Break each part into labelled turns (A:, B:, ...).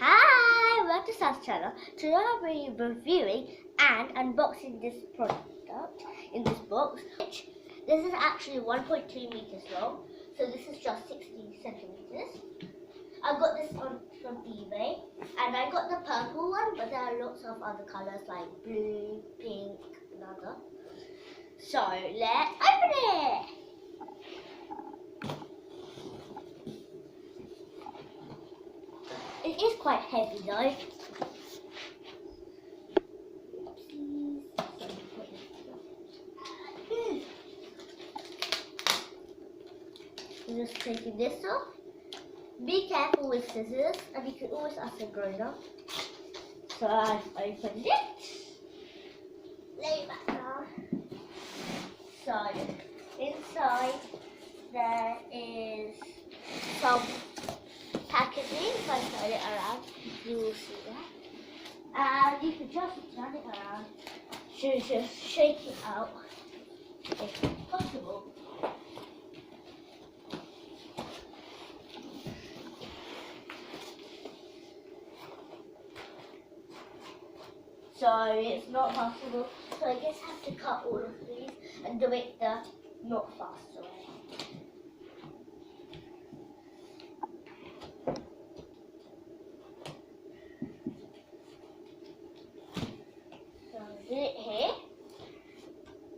A: Hi, welcome to Seth's channel. Today I'll be reviewing and unboxing this product in this box. This is actually 1.2 meters long, so this is just 60 centimeters. I got this from eBay, and I got the purple one, but there are lots of other colors like blue, pink, and other. So let's open it. It is quite heavy though. I'm just taking this off. Be careful with scissors, and you can always ask a grown up. So I've opened it. Lay it back down. So inside there is some packaging. If I turn it around, you will see that. And you can just turn it around to just shake it out if possible. So it's not possible. So I guess I have to cut all of these and do it the not fast way. So I do it here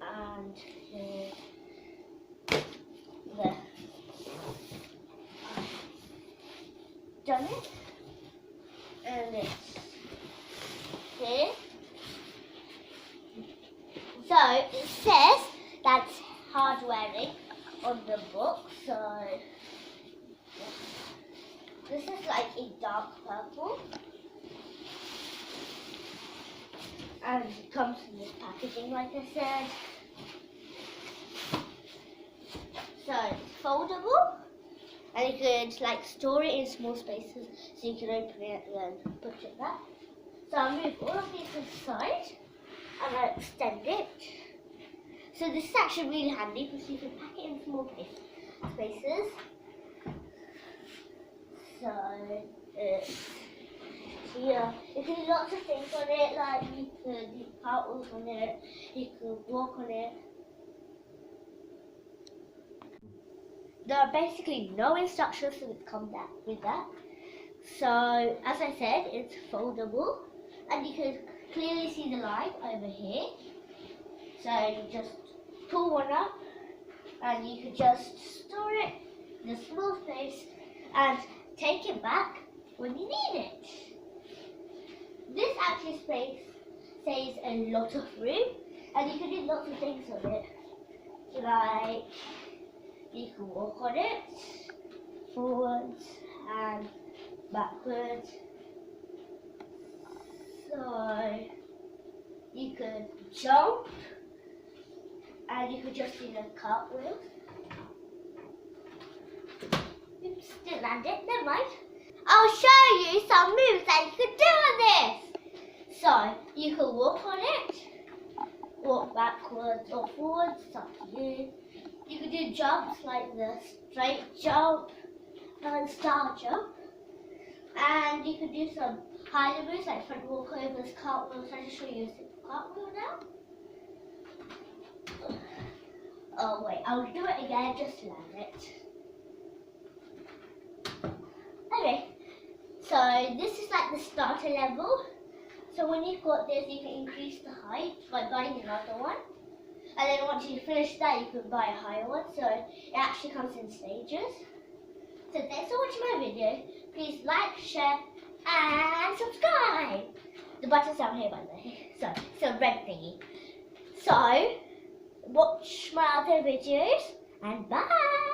A: and here. There. I've done it. And it's here. So it says that's hard wearing on the book. So this is like a dark purple, and it comes in this packaging, like I said. So it's foldable, and you could like store it in small spaces, so you can open it and then put it back. So I'll move all of these to the side. And I extend it. So this is actually really handy because you can pack it in small spaces. So yeah, you can do lots of things on it, like you can do cartwheels on it, you can walk on it. There are basically no instructions that come with that. So as I said, it's foldable, and you can clearly see the line over here. So you just pull one up and you can just store it in a small space and take it back when you need it. This actually saves a lot of room, and you can do lots of things on it. Like you can walk on it forwards and backwards. So you could jump, and you could just do the cartwheels. Oops, didn't land it, never mind. I'll show you some moves that you could do on this. So you can walk on it, walk backwards or forwards, it's up to you. You could do jumps like the straight jump and star jump. And you could do some higher moves like front walkovers, cartwheels. I'll just show you a cartwheel now. Oh wait, I'll do it again just to land it. Okay, so this is like the starter level. So when you've got this, you can increase the height by buying another one. And then once you finish that, you can buy a higher one. So it actually comes in stages. So thanks for watching my video. Please like, share, and subscribe. The button's down here, by the way. So it's a red thingy. So watch my other videos, and bye.